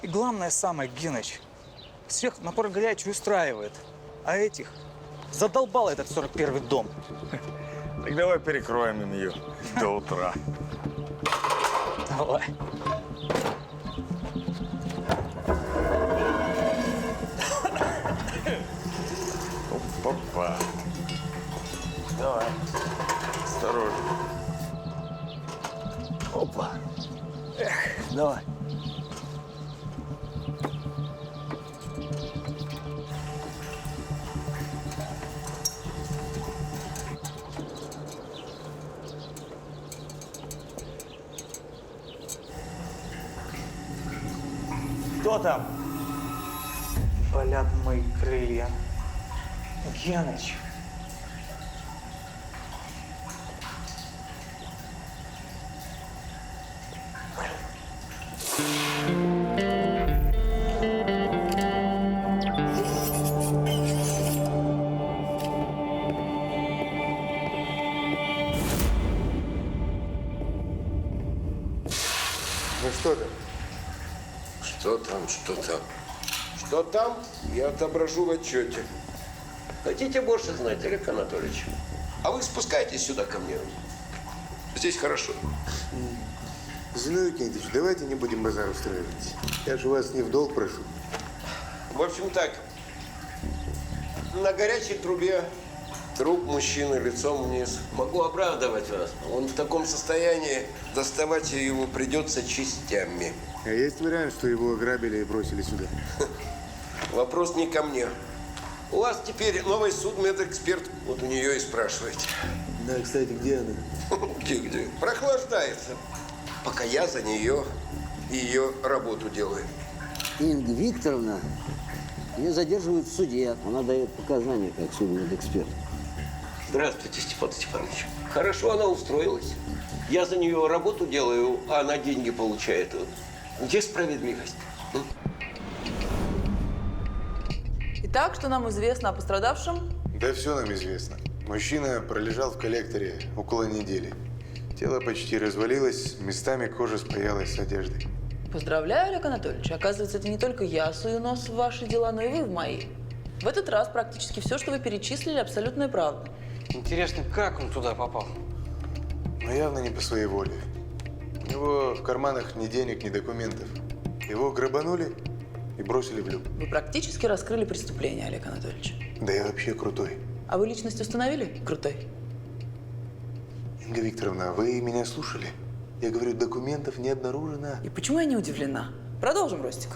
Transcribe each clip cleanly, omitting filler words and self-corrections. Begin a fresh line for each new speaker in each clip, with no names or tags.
И главное самое, Геныч, всех напор горячий устраивает, а этих задолбал этот 41-й дом.
Так давай перекроем им ее до утра.
Давай.
Опа. Давай. Осторожно.
Опа. Давай. Кто там? Болят мои крылья. Геныч.
Ну что там?
Что там, что там? Что там, я отображу в отчете. Хотите больше знать, Олег Анатольевич? А вы спускайтесь сюда ко мне. Здесь хорошо.
Зиновий Кентич, давайте не будем базар устраивать. Я же вас не в долг прошу.
В общем так, на горячей трубе труп мужчины лицом вниз. Могу оправдывать вас. Он в таком состоянии, доставать его придется частями.
А есть вариант, что его ограбили и бросили сюда?
Вопрос не ко мне. У вас теперь новый судмедэксперт. Вот у нее и спрашивайте.
Да, кстати, где она?
Где? Прохлаждается. Пока я за нее ее работу делаю.
Инга Викторовна, ее задерживают в суде. Она дает показания как судмедэксперт.
Здравствуйте, Степан Степанович. Хорошо она устроилась. Я за нее работу делаю, а она деньги получает. Где справедливость?
Итак, что нам известно о пострадавшем?
Да все нам известно. Мужчина пролежал в коллекторе около недели. Тело почти развалилось, местами кожа спаялась с одеждой.
Поздравляю, Олег Анатольевич. Оказывается, это не только я сую нос в ваши дела, но и вы в мои. В этот раз практически все, что вы перечислили, абсолютная правда.
Интересно, как он туда попал?
Но явно не по своей воле. У него в карманах ни денег, ни документов. Его грабанули и бросили в люк.
Вы практически раскрыли преступление, Олег Анатольевич.
Да я вообще крутой.
А вы личность установили? Крутой.
Инга Викторовна, вы меня слушали? Я говорю, документов не обнаружено.
И почему я не удивлена? Продолжим, Ростик.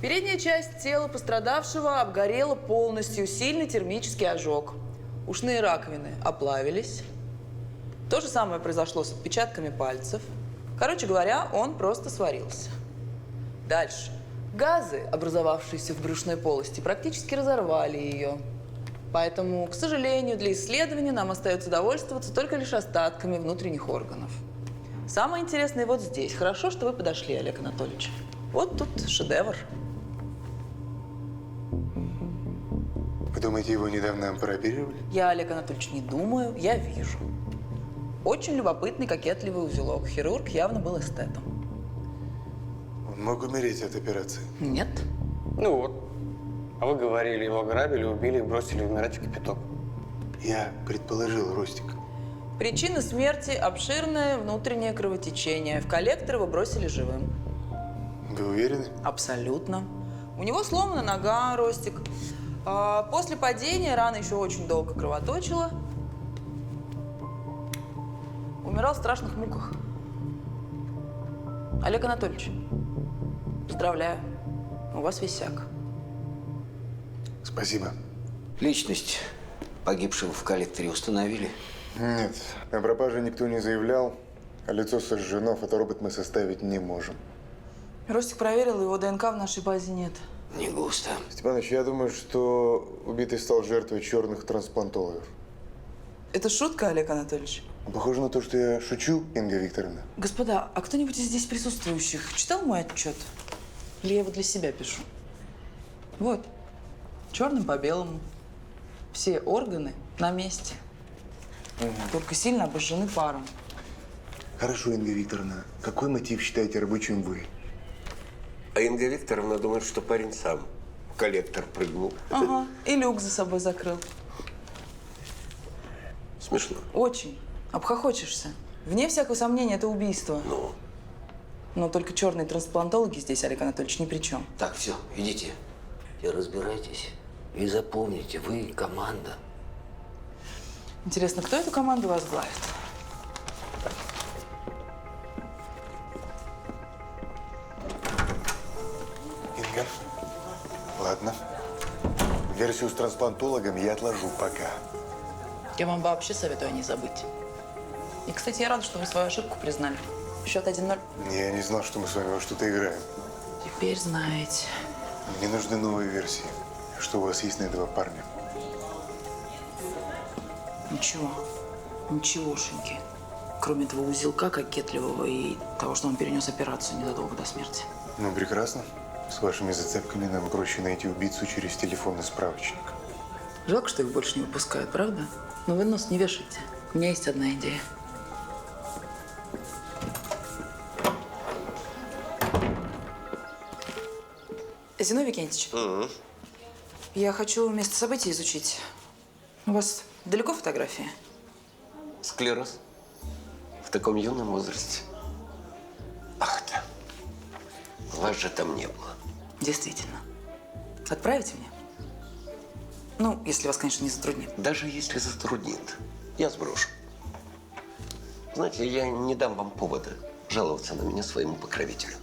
Передняя часть тела пострадавшего обгорела полностью, сильный термический ожог. Ушные раковины оплавились. То же самое произошло с отпечатками пальцев. Короче говоря, он просто сварился. Дальше. Газы, образовавшиеся в брюшной полости, практически разорвали ее. Поэтому, к сожалению, для исследования нам остается довольствоваться только лишь остатками внутренних органов. Самое интересное вот здесь. Хорошо, что вы подошли, Олег Анатольевич. Вот тут шедевр.
Вы думаете, его недавно прооперировали?
Я, Олег Анатольевич, не думаю, я вижу. Очень любопытный, кокетливый узелок. Хирург явно был эстетом.
Он мог умереть от операции.
Нет.
Ну вот. А вы говорили, его ограбили, убили и бросили умирать в кипяток.
Я предположил, Ростик.
Причина смерти – обширное внутреннее кровотечение. В коллектор его бросили живым.
Вы уверены?
Абсолютно. У него сломана нога, Ростик. После падения рана еще очень долго кровоточила. Умирал в страшных муках. Олег Анатольевич, поздравляю, у вас висяк.
Спасибо.
Личность погибшего в коллекторе установили?
Нет, о пропаже никто не заявлял, а лицо сожжено, фоторобот мы составить не можем.
Ростик проверил, его ДНК в нашей базе нет.
Не густо.
Степаныч, я думаю, что убитый стал жертвой черных трансплантологов.
Это шутка, Олег Анатольевич?
Похоже на то, что я шучу, Инга Викторовна.
Господа, а кто-нибудь из здесь присутствующих читал мой отчет? Или я его для себя пишу? Вот, черным по белому. Все органы на месте. Только сильно обожжены паром.
Хорошо, Инга Викторовна. Какой мотив считаете рабочим вы?
А Инга Викторовна думает, что парень сам в коллектор прыгнул.
Ага, и люк за собой закрыл.
Смешно.
Очень. Обхохочешься. Вне всякого сомнения, это убийство.
Ну,
Но только черные трансплантологи здесь, Олег Анатольевич, ни при чем.
Так, все, идите. И разбирайтесь. И запомните, вы команда.
Интересно, кто эту команду возглавит?
Инга, ладно. Версию с трансплантологом я отложу пока.
Я вам вообще советую о ней забыть. И, кстати, я рада, что вы свою ошибку признали. Счет 1-0.
Я не знал, что мы с вами во что-то играем.
Теперь знаете.
Мне нужны новые версии. Что у вас есть на этого парня?
Ничего. Ничегошеньки. Кроме этого узелка кокетливого и того, что он перенес операцию незадолго до смерти.
Ну, прекрасно. С вашими зацепками нам проще найти убийцу через телефонный справочник.
Жалко, что их больше не выпускают, правда? Но вы нос не вешайте. У меня есть одна идея. Зиновий Викентьевич, я хочу место событий изучить. У вас далеко фотографии?
склероз. В таком юном возрасте. Ах да. Вас же там не было.
Действительно. Отправите мне? Ну, если вас, конечно, не затруднит.
Даже если затруднит, я сброшу. Знаете, я не дам вам повода жаловаться на меня своему покровителю.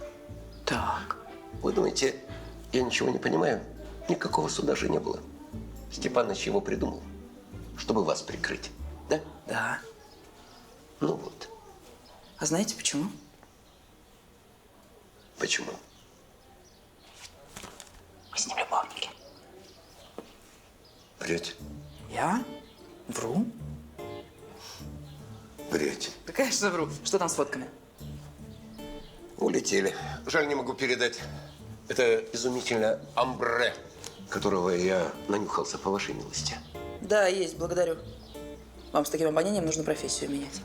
Так.
Вы думаете, я ничего не понимаю? Никакого суда же не было. Степаныч его придумал, чтобы вас прикрыть. Да?
Да.
Ну вот.
А знаете почему?
Почему?
Мы с ним любовники.
Врете?
Я? Вру?
Врете.
Да, конечно, вру. Что там с фотками?
Улетели. Жаль, не могу передать. Это изумительное амбре, которого я нанюхался по вашей милости.
Да, есть, благодарю. Вам с таким обонянием нужно профессию менять.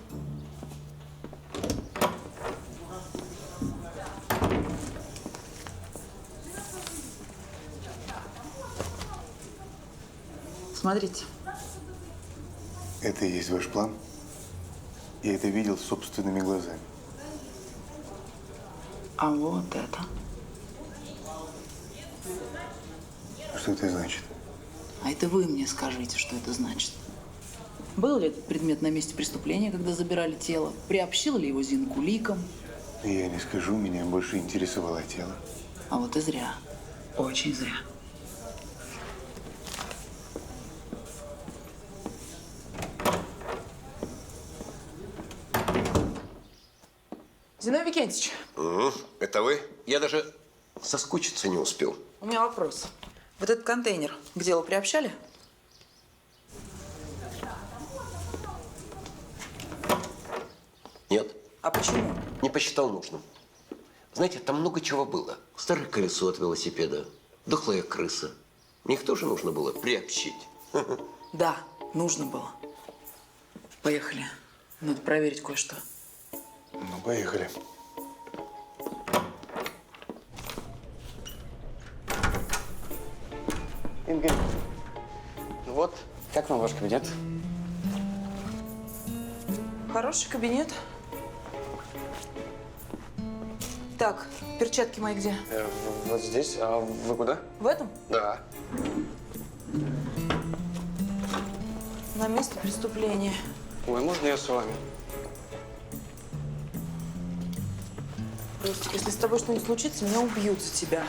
Смотрите.
Это и есть ваш план? Я это видел собственными глазами.
А вот это.
Что это значит?
А это вы мне скажите, что это значит. Был ли этот предмет на месте преступления, когда забирали тело? Приобщил ли его Зина к уликам?
Я не скажу, меня больше интересовало тело.
А вот и зря. Очень зря. Зиновий Викентьевич,
Это вы? Я даже соскучиться не успел.
у меня вопрос. Вот этот контейнер к делу приобщали?
Нет,
А почему?
не посчитал нужным. Знаете, там много чего было. Старое колесо от велосипеда, дохлая крыса. Мне их тоже нужно было приобщить.
Да, нужно было. Поехали. Надо проверить кое-что.
Ну, поехали.
Инга, ну вот, как вам ваш кабинет?
Хороший кабинет. Так, перчатки мои где?
Вот здесь. А вы куда?
В этом?
Да.
На место преступления.
Ой, можно я с вами?
Ростик, если с тобой что-нибудь случится, меня убьют за тебя.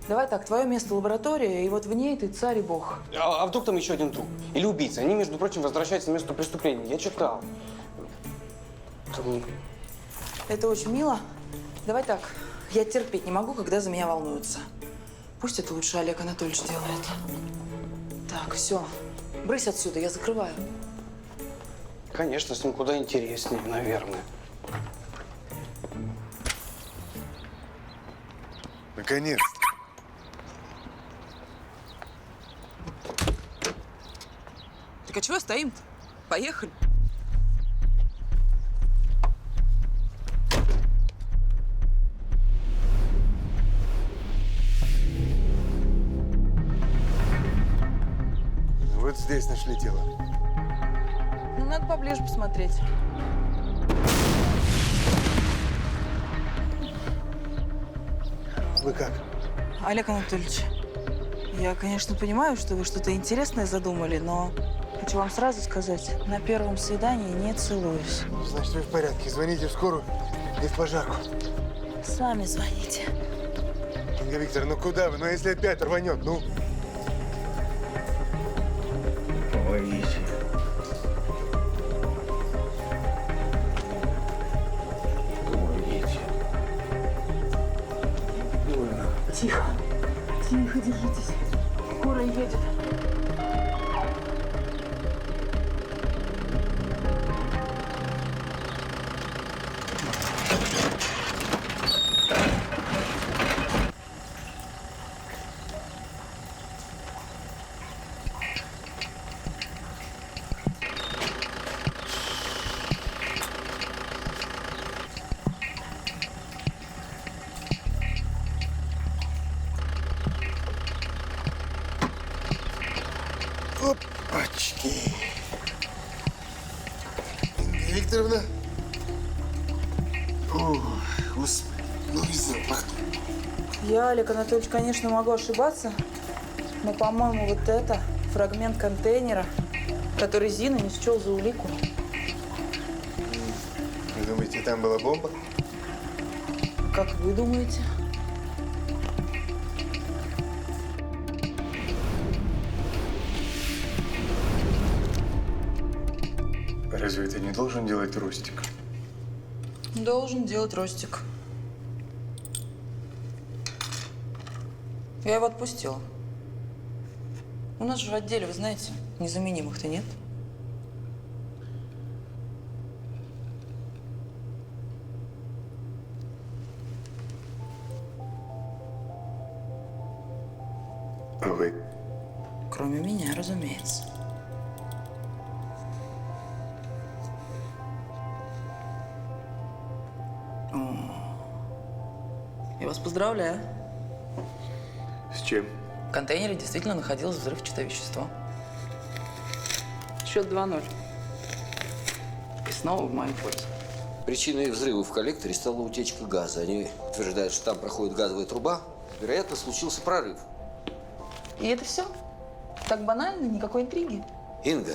Давай так, твое место лаборатория, и вот в ней ты царь и бог.
А вдруг там еще один труп? Или убийца? Они, между прочим, возвращаются на место преступления. Я читал. Там...
Это очень мило. Давай так, я терпеть не могу, когда за меня волнуются. Пусть это лучше Олег Анатольевич делает. Так, все. Брысь отсюда, я закрываю.
Конечно, с ним куда интереснее, наверное.
Наконец.
Так а чего стоим-то? Поехали.
здесь нашли тело.
Ну, надо поближе посмотреть.
Вы как?
Олег Анатольевич, я, конечно, понимаю, что вы что-то интересное задумали, но хочу вам сразу сказать, на первом свидании не целуюсь.
Значит, вы в порядке. Звоните в скорую и в пожарку.
Сами звоните.
Инга Викторовна, ну куда вы? Ну если опять рванет, ну?
Помогите. Помогите. Больно.
Тихо. Тихо, держитесь. Скоро едет.
Опачки. Инга Викторовна. Ой, господи, ну и запах.
Я, Олег Анатольевич, конечно, могу ошибаться, но, по-моему, вот это фрагмент контейнера, который Зина не счел за улику.
Вы думаете, там была бомба?
Как вы думаете?
Разве это не должен делать Ростик?
Должен делать Ростик. Я его отпустила. У нас же в отделе, вы знаете, незаменимых-то нет.
А вы?
Кроме меня, разумеется. Я вас поздравляю.
С чем?
В контейнере действительно находилось взрывчатое вещество. Счет 2-0. И снова в мою пользу.
Причиной взрыва в коллекторе стала утечка газа. Они утверждают, что там проходит газовая труба. Вероятно, случился прорыв.
И это все? Так банально, никакой интриги.
Инга,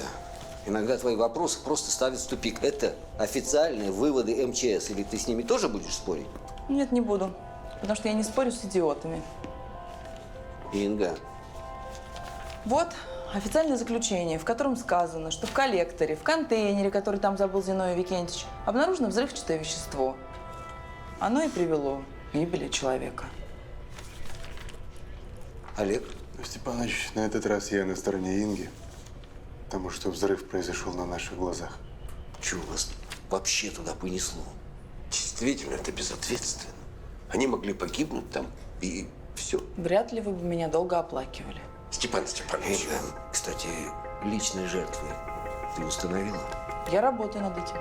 иногда твои вопросы просто ставят в тупик. Это официальные выводы МЧС. Или ты с ними тоже будешь спорить?
Нет, не буду. Потому что я не спорю с идиотами.
Инга,
Вот официальное заключение, в котором сказано, что в коллекторе, в контейнере, который там забыл Зиновий Викентьевич, обнаружено взрывчатое вещество. Оно и привело к гибели человека.
Олег,
Степанович, на этот раз я на стороне Инги, потому что взрыв произошел на наших глазах.
чего вас вообще туда понесло?
Действительно, это безответственно. Они могли погибнуть там, и все.
Вряд ли вы бы меня долго оплакивали.
Степан Степанович.
Инга, кстати, личные жертвы ты установила?
Я работаю над этим.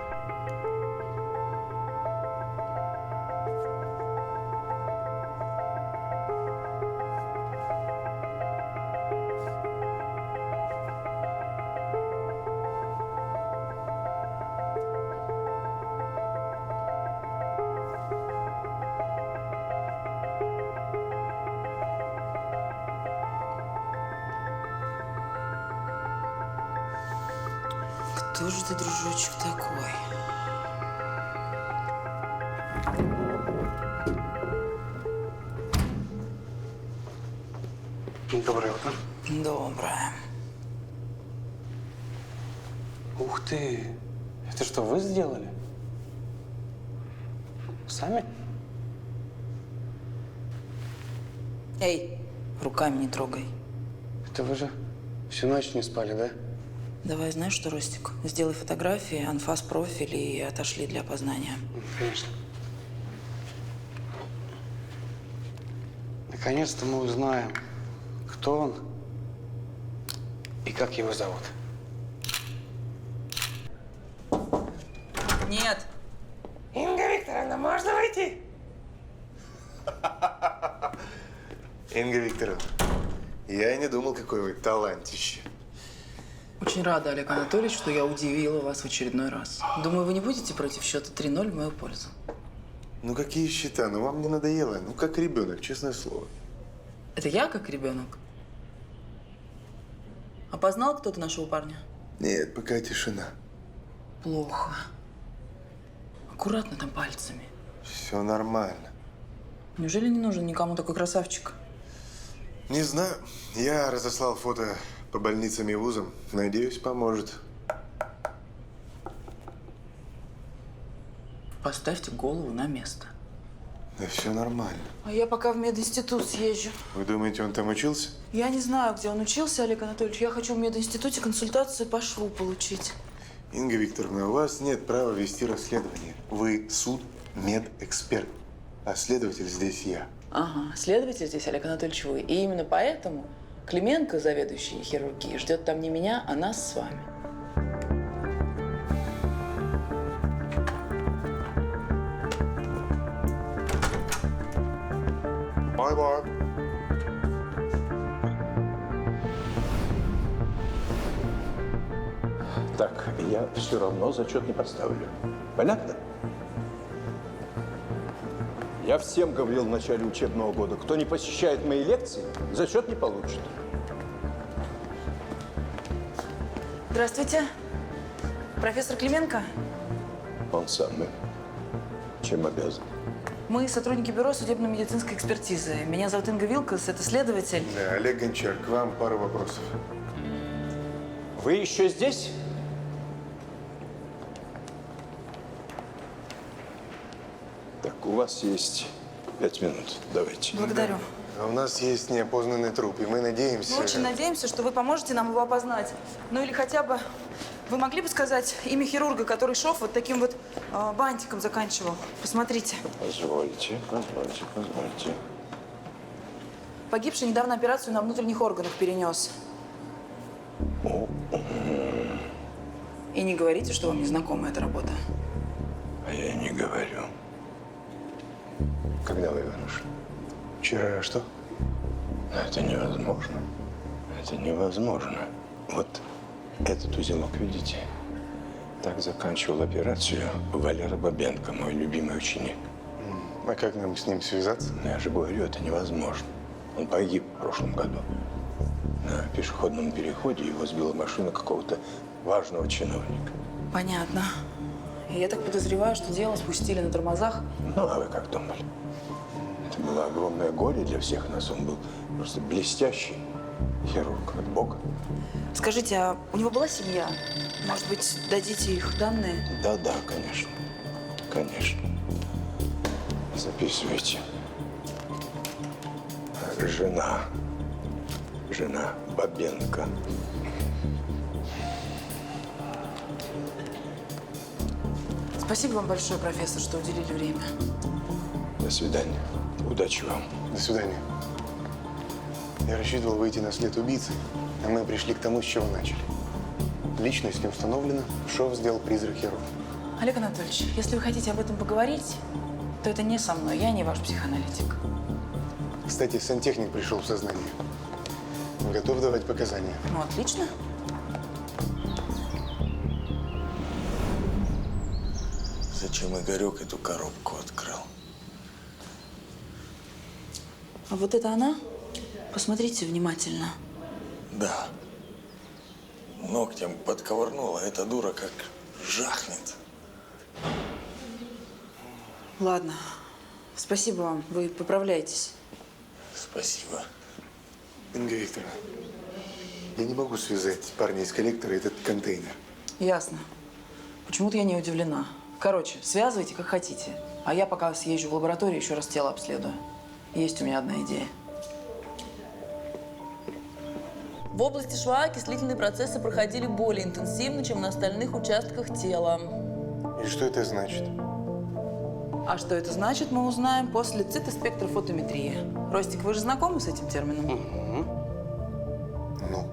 Кто же ты, дружочек, такой?
Доброе утро.
Доброе.
Ух ты! Это что, вы сделали? Сами?
Эй, руками не трогай.
Это вы же всю ночь не спали, да?
Давай, знаешь что, Ростик, сделай фотографии, анфас, профиль и отошли для опознания.
Конечно. Наконец-то мы узнаем, кто он и как его зовут.
Нет.
Инга Викторовна, можно войти?
Инга Викторовна, я и не думал, какой вы талантище.
Очень рада, Олег Анатольевич, что я удивила вас в очередной раз. Думаю, вы не будете против счета 3-0 в мою пользу.
Ну какие счета? Ну вам не надоело? Ну как ребенок, честное слово.
Это я как ребенок? Опознал кто-то нашего парня?
Нет, пока тишина.
Плохо. Аккуратно там пальцами.
Все нормально.
Неужели не нужен никому такой красавчик?
Не знаю. Я разослал фото по больницам и вузам. Надеюсь, поможет.
Поставьте голову на место.
Да все нормально.
А я пока в мединститут съезжу.
Вы думаете, он там учился?
Я не знаю, где он учился, Олег Анатольевич. Я хочу в мединституте консультацию по шву получить.
Инга Викторовна, у вас нет права вести расследование. Вы судмедэксперт, а следователь здесь я.
Ага, следователь здесь, Олег Анатольевич, вы. И именно поэтому Клименко, заведующий хирургией, ждет там не меня, а нас с вами.
Бай-бай.
Так, я все равно зачет не поставлю. Понятно? Я всем говорил в начале учебного года, кто не посещает мои лекции, зачет не получит.
Здравствуйте. Профессор Клименко?
Он самый. Чем обязан?
Мы сотрудники бюро судебно-медицинской экспертизы. Меня зовут Инга Вилкас, это следователь.
Да, Олег Гончар, к вам пару вопросов.
Вы еще здесь? Так, у вас есть 5 минут. Давайте.
Благодарю.
А у нас есть неопознанный труп, и мы надеемся…
Мы очень надеемся, что вы поможете нам его опознать. Ну или хотя бы вы могли бы сказать имя хирурга, который шов вот таким вот бантиком заканчивал. Посмотрите.
Позвольте.
Погибший недавно операцию на внутренних органах перенес. И не говорите, что вам не знакома эта работа.
А я не говорю. Когда вы, Ивануш?
Вчера что?
Это невозможно. Это невозможно. Вот этот узелок, видите? Так заканчивал операцию Валера Бабенко, мой любимый ученик.
А как нам с ним связаться?
Но я же говорю, это невозможно. Он погиб в прошлом году. На пешеходном переходе его сбила машина какого-то важного чиновника.
Понятно. И я так подозреваю, что дело спустили на тормозах.
Ну, а вы как думали? Это было огромное горе для всех нас. Он был просто блестящий хирург от Бога.
Скажите, а у него была семья? Может быть, дадите их данные?
Да, конечно. Конечно. Записывайте. Жена Бабенко.
Спасибо вам большое, профессор, что уделили время.
До свидания. Удачи вам.
До свидания. Я рассчитывал выйти на след убийцы, а мы пришли к тому, с чего начали. Личность не установлена, шов сделал призрак хирурга.
Олег Анатольевич, если вы хотите об этом поговорить, то это не со мной, я не ваш психоаналитик.
Кстати, сантехник пришел в сознание. Готов давать показания.
Ну, отлично.
Зачем Игорек эту коробку открыл?
А вот это она? Посмотрите внимательно.
Да. Ногтем подковырнула, эта дура как жахнет.
Ладно. Спасибо вам. Вы поправляйтесь.
Спасибо.
Инга Викторовна, я не могу связать парня из коллектора и этот контейнер.
Ясно. Почему-то я не удивлена. Короче, связывайте как хотите. А я пока съезжу в лабораторию, еще раз тело обследую. Есть у меня одна идея. В области шва окислительные процессы проходили более интенсивно, чем на остальных участках тела.
И что это значит?
А что это значит, мы узнаем после цитоспектрофотометрии. Ростик, вы же знакомы с этим термином?
Ну,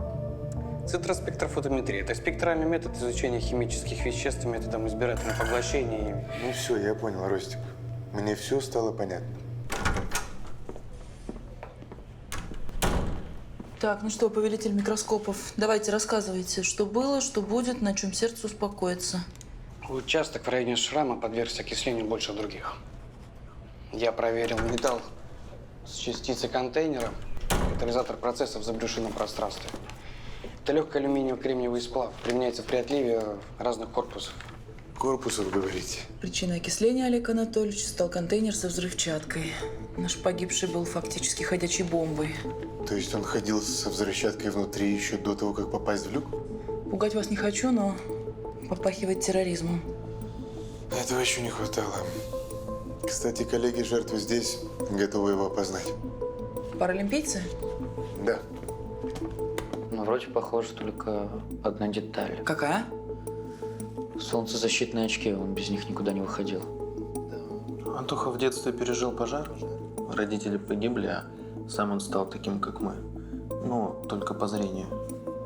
Цитроспектрофотометрия – это спектральный метод изучения химических веществ методом избирательного поглощения.
ну все, я понял, Ростик. Мне все стало понятно.
Так, ну что, повелитель микроскопов, давайте рассказывайте, что было, что будет, на чем сердце успокоится.
Участок в районе шрама подвергся окислению больше других. Я проверил металл с частицей контейнера, катализатор процесса в забрюшинном пространстве. Это легкий алюминиево-кремниевый сплав, применяется при отливе разных корпусов.
Корпусов, говорите?
Причиной окисления, Олег Анатольевич, стал контейнер со взрывчаткой. Наш погибший был фактически ходячей бомбой.
То есть он ходил со взрывчаткой внутри еще до того, как попасть в люк?
Пугать вас не хочу, но попахивает терроризмом.
Этого еще не хватало. Кстати, коллеги жертвы здесь, готовы его опознать.
Паралимпийцы?
Да.
Ну, вроде похоже, только одна деталь.
Какая?
Солнцезащитные очки, он без них никуда не выходил.
Антоха в детстве пережил пожар. Родители погибли, а сам он стал таким, как мы. Ну, только по зрению.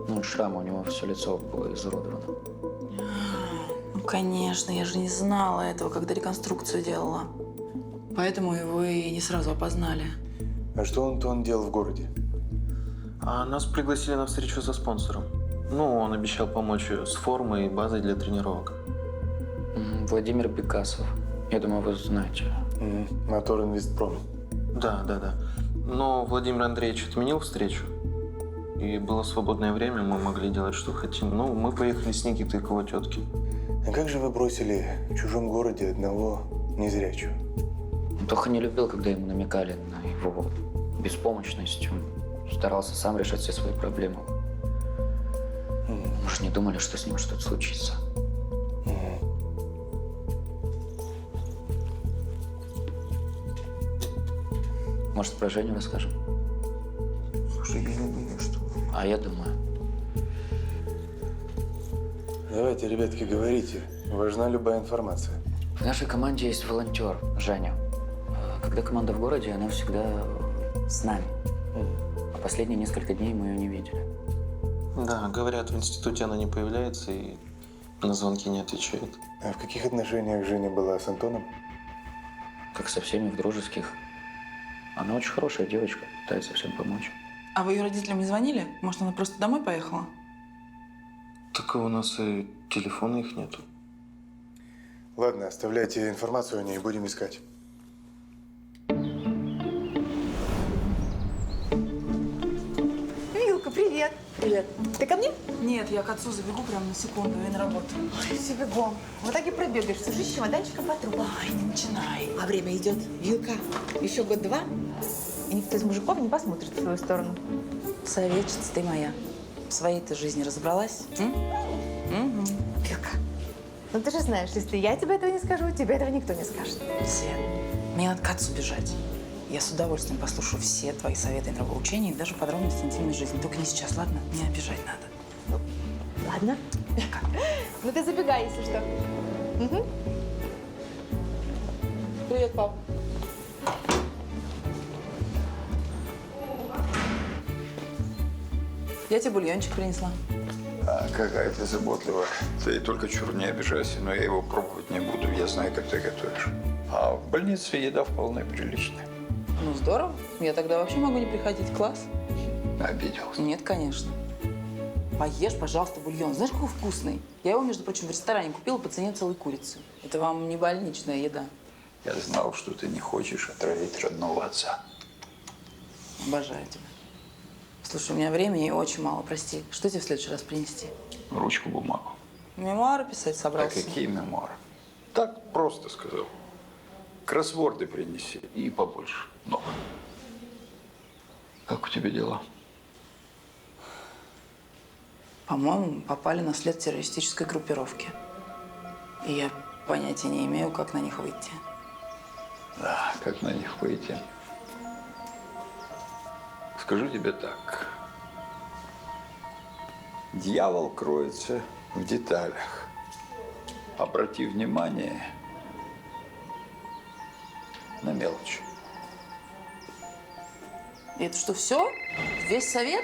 Ну, шрам у него все лицо было изуродовано.
Ну, конечно, я же не знала этого, когда реконструкцию делала. Поэтому его и не сразу опознали.
А что он делал в городе?
А нас пригласили на встречу со спонсором. Ну, он обещал помочь с формой и базой для тренировок.
Владимир Бекасов. Я думаю, вы знаете.
Мотор Инвестпром.
Да. Но Владимир Андреевич отменил встречу. И было свободное время, мы могли делать, что хотим. Ну, мы поехали с Никитой к его тетке.
А как же вы бросили в чужом городе одного незрячего?
Антоха не любил, когда ему намекали на его беспомощность. Он старался сам решать все свои проблемы. Мы же не думали, что с ним что-то случится. Может, про Женю расскажем?
Слушай, я не думаю, что...
А я думаю.
Давайте, ребятки, говорите. Важна любая информация.
В нашей команде есть волонтер, Женя. Когда команда в городе, она всегда с нами. А последние несколько дней мы ее не видели.
Да, говорят, в институте она не появляется и на звонки не отвечает.
А в каких отношениях Женя была с Антоном?
Как со всеми в дружеских. Она очень хорошая девочка, пытается всем помочь.
А вы ее родителям не звонили? Может, она просто домой поехала?
Так у нас и телефона их нету.
Ладно, оставляйте информацию о ней, будем искать.
Вилка, привет.
Привет.
Ты ко мне?
Нет, я к отцу забегу прямо на секунду и на работу.
Ой, все бегом. Вот так и пробегаешься. Жизнь чемоданчиком по трубам.
Ай, не начинай.
А время идет. Вилка, еще год-два, и никто из мужиков не посмотрит в твою сторону.
Советчица ты моя. В своей-то жизни разобралась? Угу.
Вилка, ну ты же знаешь, если я тебе этого не скажу, тебе этого никто не скажет.
Свет, мне надо к отцу бежать. Я с удовольствием послушаю все твои советы и нравоучения, и даже подробности интимной жизни. Только не сейчас, ладно? Не обижать надо.
Ладно. Ну ты забегай, если что. Угу.
Привет, пап. Я тебе бульончик принесла.
А, какая ты заботливая. Ты только чур не обижайся, но я его пробовать не буду. Я знаю, как ты готовишь. А в больнице еда вполне приличная.
Ну, здорово. Я тогда вообще могу не приходить. Класс.
Обиделся.
Нет, конечно. Поешь, пожалуйста, бульон. Знаешь, какой вкусный? Я его, между прочим, в ресторане купила по цене целой курицы. Это вам не больничная еда.
Я знал, что ты не хочешь отравить родного отца.
Обожаю тебя. Слушай, у меня времени очень мало, прости. Что тебе в следующий раз принести?
Ручку, бумагу.
Мемуары писать
А
собрался?
какие мемуары? Так просто сказал. Кроссворды принеси и побольше. Много. Как у тебя дела?
По-моему, попали на след террористической группировки. И я понятия не имею, как на них выйти.
Да, как на них выйти? Скажу тебе так. Дьявол кроется в деталях. Обрати внимание на мелочи.
И это что, все? Весь совет?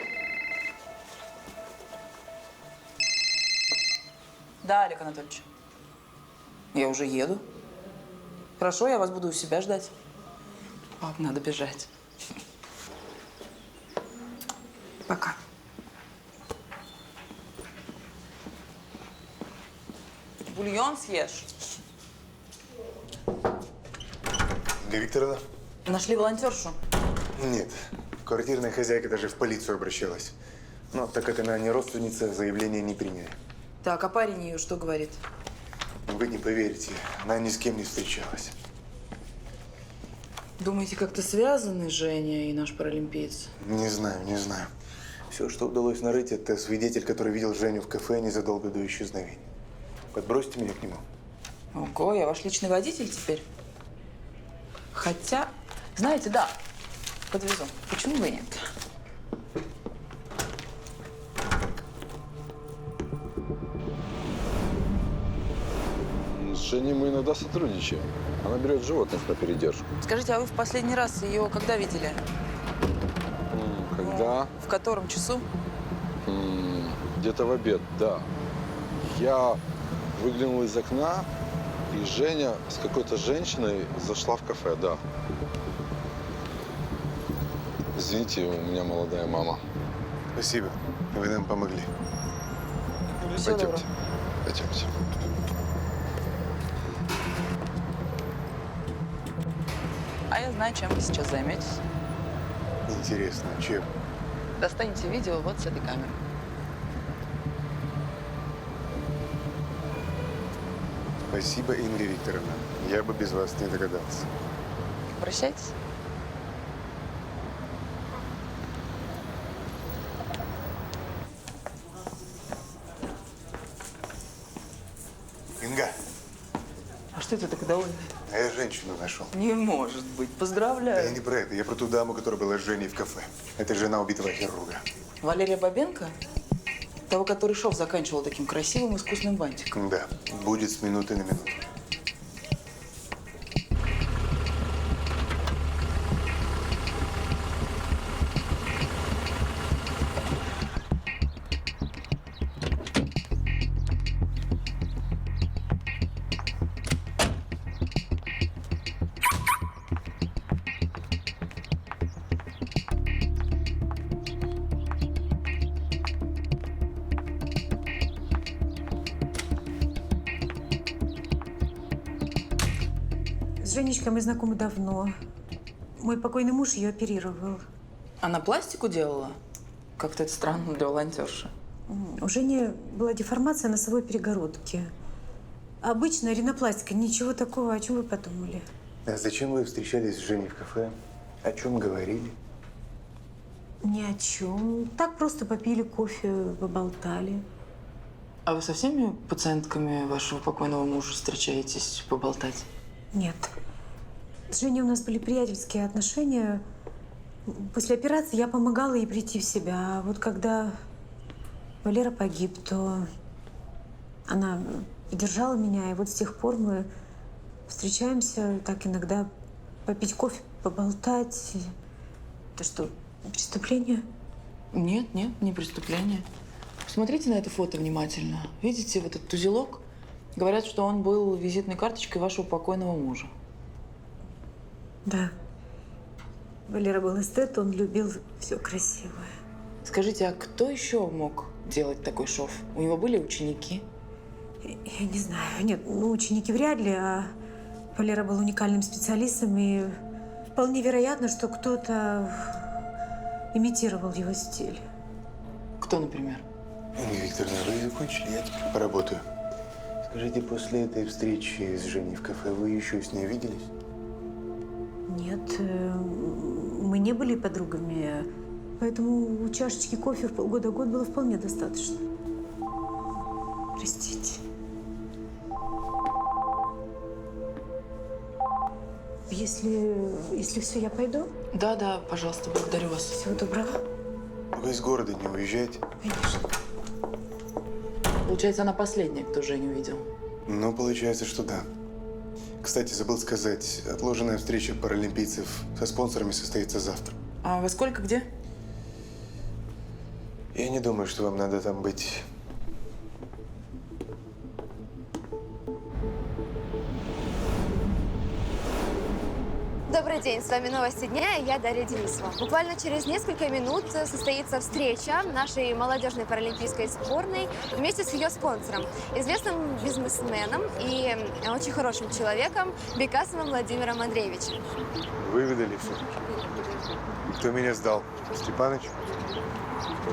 Да, Олег Анатольевич. Я уже еду. Хорошо, я вас буду у себя ждать. Пап, надо бежать. Пока. Бульон съешь.
Инга Викторовна?
Нашли волонтершу?
Нет. Квартирная хозяйка даже в полицию обращалась. Но так как она не родственница, заявление не приняли.
Так, а парень ее что говорит?
Вы не поверите, она ни с кем не встречалась.
Думаете, как-то связаны Женя и наш паралимпиец?
Не знаю, не знаю. Все, что удалось нарыть, это свидетель, который видел Женю в кафе незадолго до исчезновения. Подбросьте меня к нему.
Ого, я ваш личный водитель теперь. Хотя, знаете, да, подвезу. Почему бы и нет?
С Женей мы иногда сотрудничаем. Она берет животных на передержку.
Скажите, а вы в последний раз ее когда видели?
Когда?
В котором часу?
Где-то в обед, да. Я выглянул из окна, и Женя с какой-то женщиной зашла в кафе, да. Извините, у меня молодая мама.
Спасибо, вы нам помогли.
Всего
Пойдемте.
доброго.
Пойдемте.
А я знаю, чем вы сейчас займетесь.
Интересно, чем?
Достанете видео вот с этой камеры.
Спасибо, Инга Викторовна. Я бы без вас не догадался.
Прощайтесь.
Инга,
А что это так довольно?
а я женщину нашел.
Не может быть.
Я
Поздравляю.
не про это, я про ту даму, которая была с Женей в кафе. Это жена убитого хирурга.
Валерия Бабенко? Того, который шов заканчивал таким красивым искусным бантиком.
Да, будет с минуты на минуту.
С Женечкой мы знакомы давно. Мой покойный муж ее оперировал.
Она пластику делала? Как-то это странно для волонтерши.
У Жени была деформация носовой перегородки. Обычная ринопластика, ничего такого, о чем вы подумали.
А зачем вы встречались с Женей в кафе? О чем говорили?
Ни о чем. Так просто попили кофе, поболтали.
А вы со всеми пациентками вашего покойного мужа встречаетесь поболтать?
Нет. С Женей у нас были приятельские отношения. После операции я помогала ей прийти в себя. А вот когда Валера погиб, то она поддержала меня. И вот с тех пор мы встречаемся так иногда попить кофе, поболтать. Это что, преступление?
Нет, нет, не преступление. Посмотрите на это фото внимательно. Видите вот этот узелок? Говорят, что он был визитной карточкой вашего покойного мужа.
Да. Валера был эстет, он любил все красивое.
Скажите, а кто еще мог делать такой шов? У него были ученики?
Я не знаю. Нет, ну, ученики вряд ли, а Валера был уникальным специалистом, и вполне вероятно, что кто-то имитировал его стиль.
Кто, например?
Инга Викторовна, вы закончили? Я теперь поработаю. Скажите, после этой встречи с Женей в кафе вы еще с ней виделись?
Нет, мы не были подругами, поэтому чашечки кофе в полгода-год было вполне достаточно. Простите. Если все, я пойду?
Да, пожалуйста, благодарю вас.
Всего доброго.
Вы из города не уезжаете?
Конечно.
Получается, она последняя, кто Женю видел.
Ну, получается, что да. Кстати, забыл сказать, отложенная встреча паралимпийцев со спонсорами состоится завтра.
А во сколько, где?
Я не думаю, что вам надо там быть.
Добрый день, с вами «Новости дня» и я Дарья Денисова. Буквально через несколько минут состоится встреча нашей молодежной паралимпийской сборной вместе с ее спонсором, известным бизнесменом и очень хорошим человеком Бекасовым Владимиром Андреевичем.
Выведали все. Кто меня сдал? Степаныч?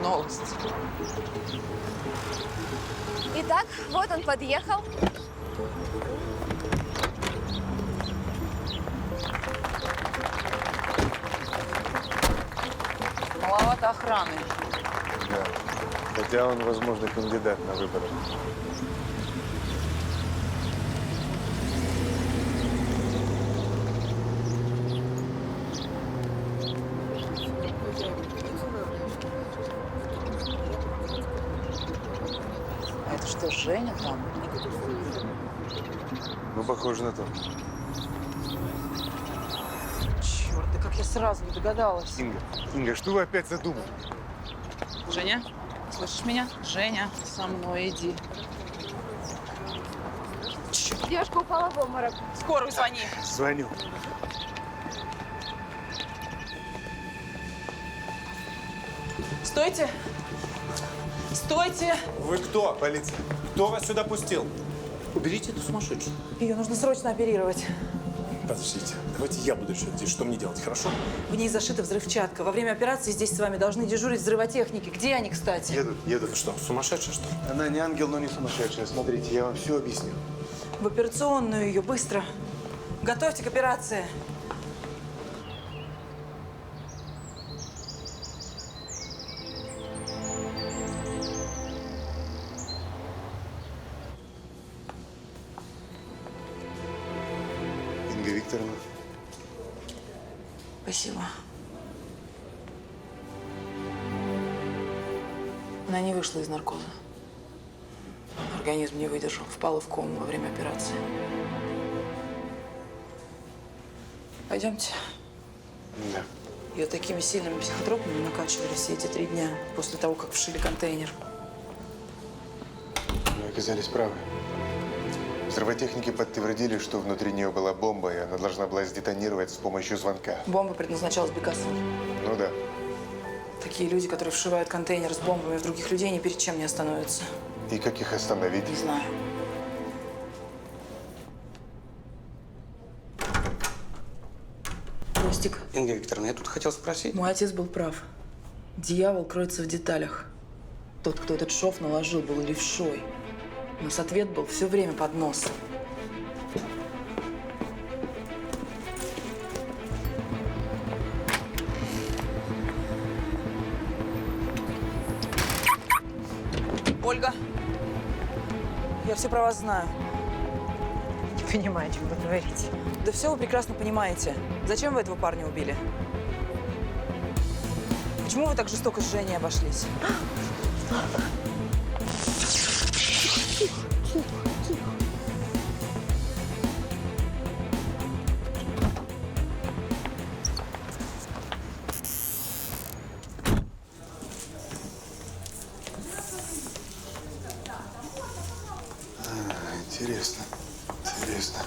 Новость.
Итак, вот он подъехал.
Маловато охраны.
Да. Хотя он, возможно, кандидат на выборы.
А это что, Женя там?
Ну, похоже на то.
Черт, да как я сразу не догадалась.
Инга, что вы опять задумали?
Женя, слышишь меня? Женя, со мной иди.
Девушка упала в обморок.
Скорую звони.
Звоню.
Стойте! Стойте!
Вы кто?
Полиция.
Кто вас сюда пустил?
Уберите эту сумасшедшую.
Ее нужно срочно оперировать.
Подождите, давайте я буду решать здесь, что мне делать, хорошо?
В ней зашита взрывчатка. Во время операции здесь с вами должны дежурить взрывотехники. Где они, кстати?
Едут.
Вы что, сумасшедшая, что ли?
Она не ангел, но не сумасшедшая. Смотрите, я вам все объясню.
В операционную ее, быстро. Готовьте к операции.
Инга Викторовна.
Спасибо. Она не вышла из наркоза. Организм не выдержал, впала в кому во время операции. Пойдемте.
Да.
Ее такими сильными психотропами накачивали все эти 3 дня после того, как вшили контейнер.
Вы оказались правы. Взрывотехники подтвердили, что внутри нее была бомба, и она должна была сдетонировать с помощью звонка.
Бомба предназначалась Бекасову.
Ну да.
Такие люди, которые вшивают контейнер с бомбами в других людей, ни перед чем не остановятся.
И как их остановить?
Не знаю. Костик,
Инга Викторовна, я тут хотел спросить.
мой отец был прав. Дьявол кроется в деталях. Тот, кто этот шов наложил, был левшой. У нас ответ был все время под носом. Ольга, я все про вас знаю.
Не понимаю, о чем вы говорите.
Да все вы прекрасно понимаете. Зачем вы этого парня убили? Почему вы так жестоко с Женей обошлись?
Интересно. Интересно.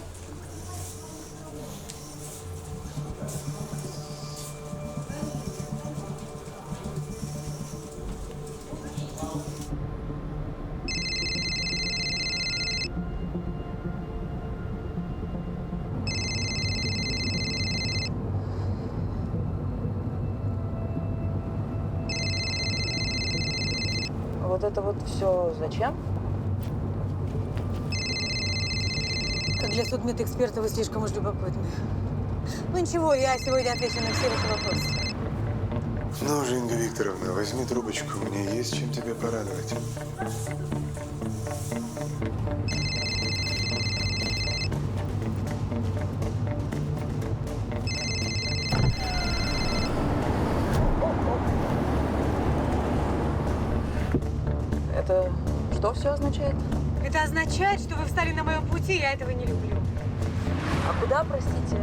Вот это вот все зачем?
Как для судмедэксперта вы слишком уж любопытны. Ну ничего, я сегодня отвечу на все ваши вопросы.
Ну же, Инга Викторовна, возьми трубочку, мне есть чем тебя порадовать.
Это что все означает?
Это означает, что вы встали на моем пути, я этого не люблю.
А куда, простите,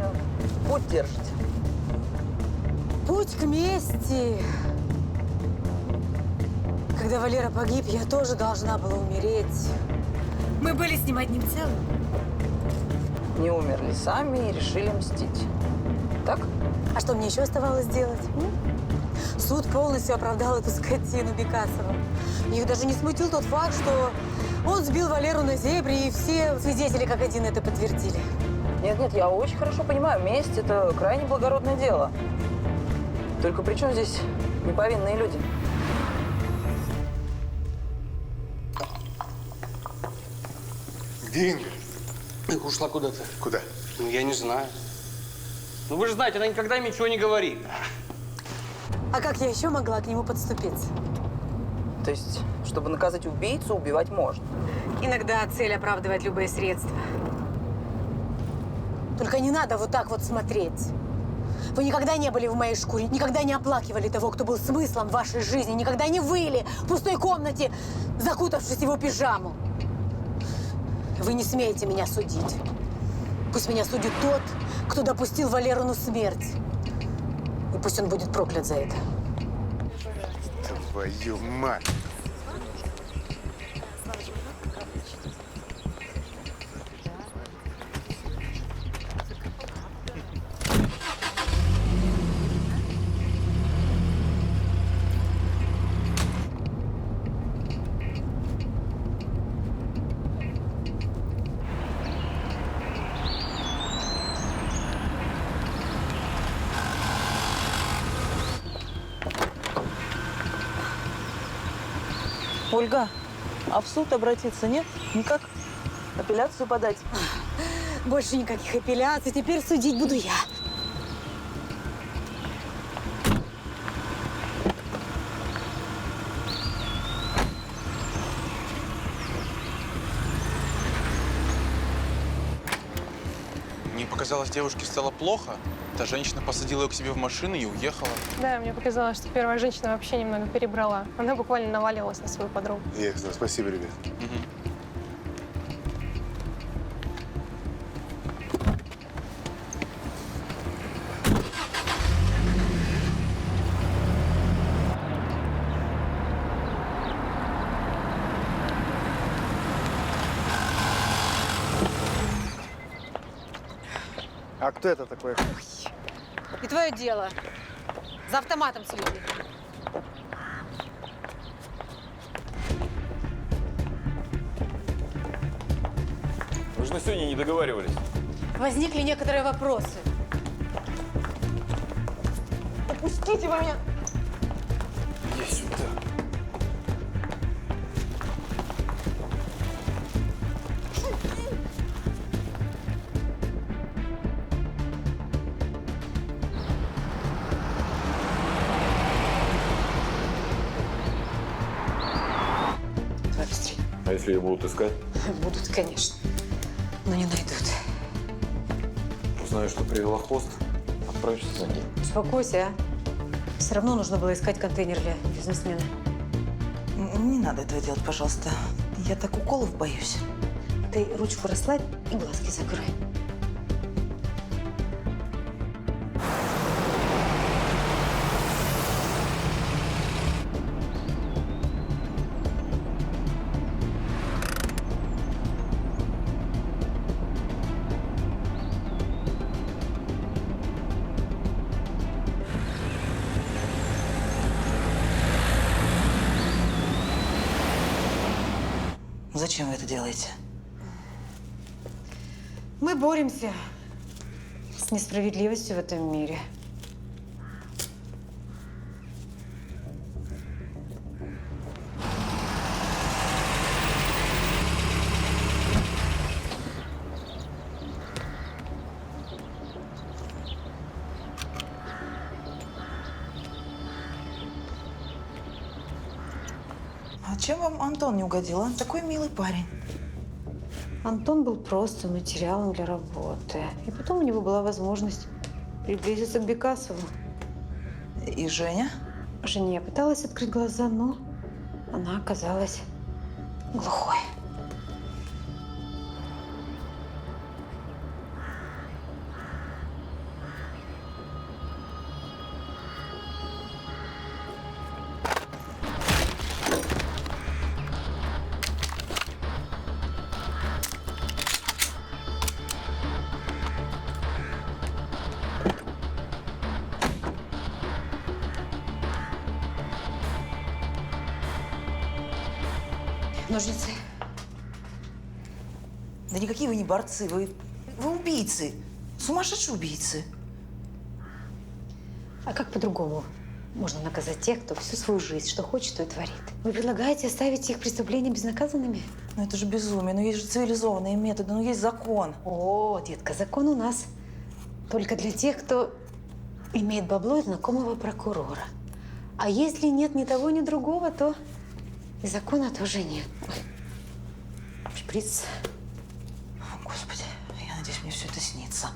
путь держите?
Путь к мести. Когда Валера погиб, я тоже должна была умереть. Мы были с ним одним целым.
не умерли сами и решили мстить. Так?
А что мне еще оставалось делать? Суд полностью оправдал эту скотину Бекасова. Их даже не смутил тот факт, что он сбил Валеру на зебре, и все свидетели как один это подтвердили.
Нет, я очень хорошо понимаю, месть – это крайне благородное дело. Только при чем здесь неповинные люди?
Где Инга?
Ушла куда-то.
Куда?
Ну, я не знаю. Ну, вы же знаете, она никогда им ничего не говорит.
А как я еще могла к нему подступиться?
То есть, чтобы наказать убийцу, убивать можно?
Иногда цель оправдывает любые средства. Только не надо вот так вот смотреть. Вы никогда не были в моей шкуре, никогда не оплакивали того, кто был смыслом вашей жизни, никогда не выли в пустой комнате, закутавшись в его пижаму. Вы не смеете меня судить. Пусть меня судит тот, кто допустил Валеру на смерть. И пусть он будет проклят за это.
Твою мать!
Ольга, а в суд обратиться нет? Никак? Апелляцию подать?
Больше никаких апелляций, теперь судить буду я.
Мне показалось, девушке стало плохо. Та женщина посадила ее к себе в машину и уехала.
Да, мне показалось, что первая женщина вообще немного перебрала. Она буквально навалилась на свою подругу.
Ясно. Спасибо, ребят.
А кто это такой?
И твое дело. За автоматом следи.
Вы же на сегодня не договаривались.
Возникли некоторые вопросы.
Отпустите вы меня!
Иди сюда.
Давай быстрее.
А если ее будут искать?
Будут, конечно. Но не найдут.
Узнаю, что привела хвост, отправишься за ней.
Успокойся, а. Все равно нужно было искать контейнер для бизнесмена.
Не надо этого делать, пожалуйста. Я так уколов боюсь.
Ты ручку расслабь и глазки закрой.
Зачем вы это делаете?
Мы боремся с несправедливостью в этом мире.
А чем вам Антон не угодил? Он такой милый парень.
Антон был просто материалом для работы. И потом у него была возможность приблизиться к Бекасову.
И Женя?
Женя пыталась открыть глаза, но она оказалась глухой. Ножницы.
Да никакие вы не борцы, вы убийцы. Сумасшедшие убийцы.
А как по-другому можно наказать тех, кто всю свою жизнь, что хочет, то и творит? Вы предлагаете оставить их преступления безнаказанными?
Ну это же безумие, ну есть же цивилизованные методы, ну есть закон.
О, детка, закон у нас только для тех, кто имеет бабло и знакомого прокурора. А если нет ни того, ни другого, то и закона тоже нет. Шприц.
О, Господи, я надеюсь, мне все это снится.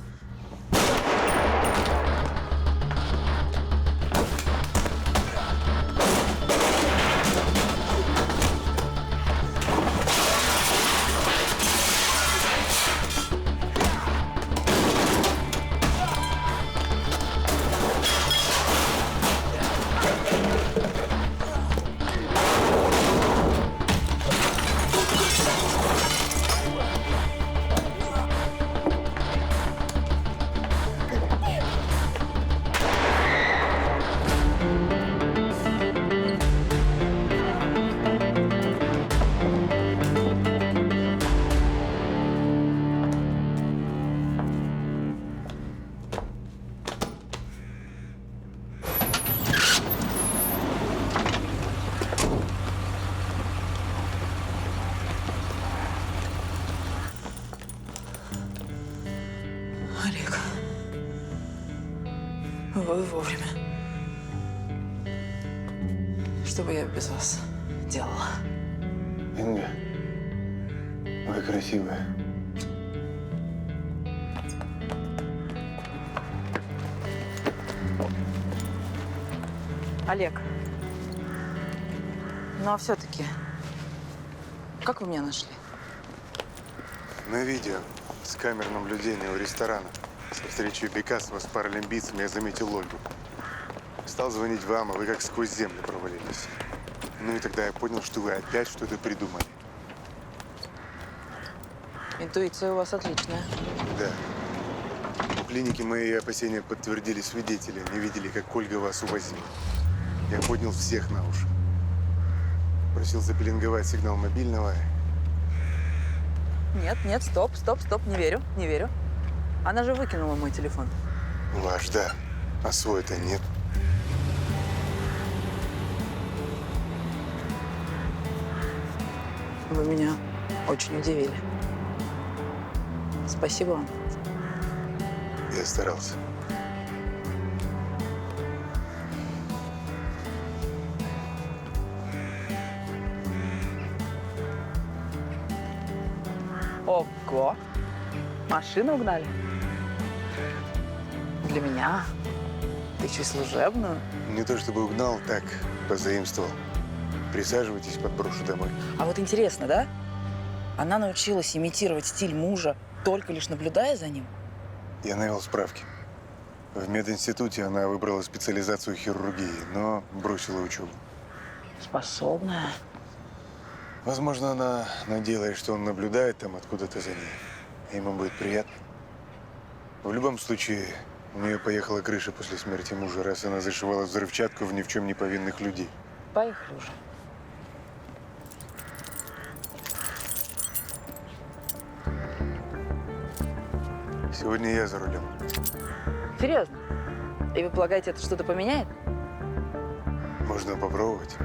Олег, вы вовремя. Что бы я без вас делала?
Инга, вы красивая.
Олег, ну а все-таки, как вы меня нашли?
На видео с камер наблюдения у ресторана со встречи Бекасова с паралимпийцами я заметил Ольгу. Стал звонить вам, а вы как сквозь землю провалились. Ну и тогда я понял, что вы опять что-то придумали.
Интуиция у вас отличная.
Да. У клиники мои опасения подтвердили свидетели. Не видели, как Ольга вас увозила. Я поднял всех на уши. Просил запеленговать сигнал мобильного.
Нет, стоп, не верю, не верю. Она же выкинула мой телефон.
Ваш, да. А свой-то нет.
Вы меня очень удивили. Спасибо вам.
Я старался.
Ого! Машину угнали? Для меня? Да еще и служебную?
Не то чтобы угнал, так позаимствовал. Присаживайтесь, подброшу домой.
А вот интересно, да? Она научилась имитировать стиль мужа, только лишь наблюдая за ним?
Я навел справки. В мединституте она выбрала специализацию хирургии, но бросила учебу.
Способная.
Возможно, она надеялась, что он наблюдает там откуда-то за ней. Ему будет приятно. В любом случае, у нее поехала крыша после смерти мужа, раз она зашивала взрывчатку в ни в чем не повинных людей.
Поехали уже.
Сегодня я за рулем.
Серьезно? И вы полагаете, это что-то поменяет?
Можно попробовать.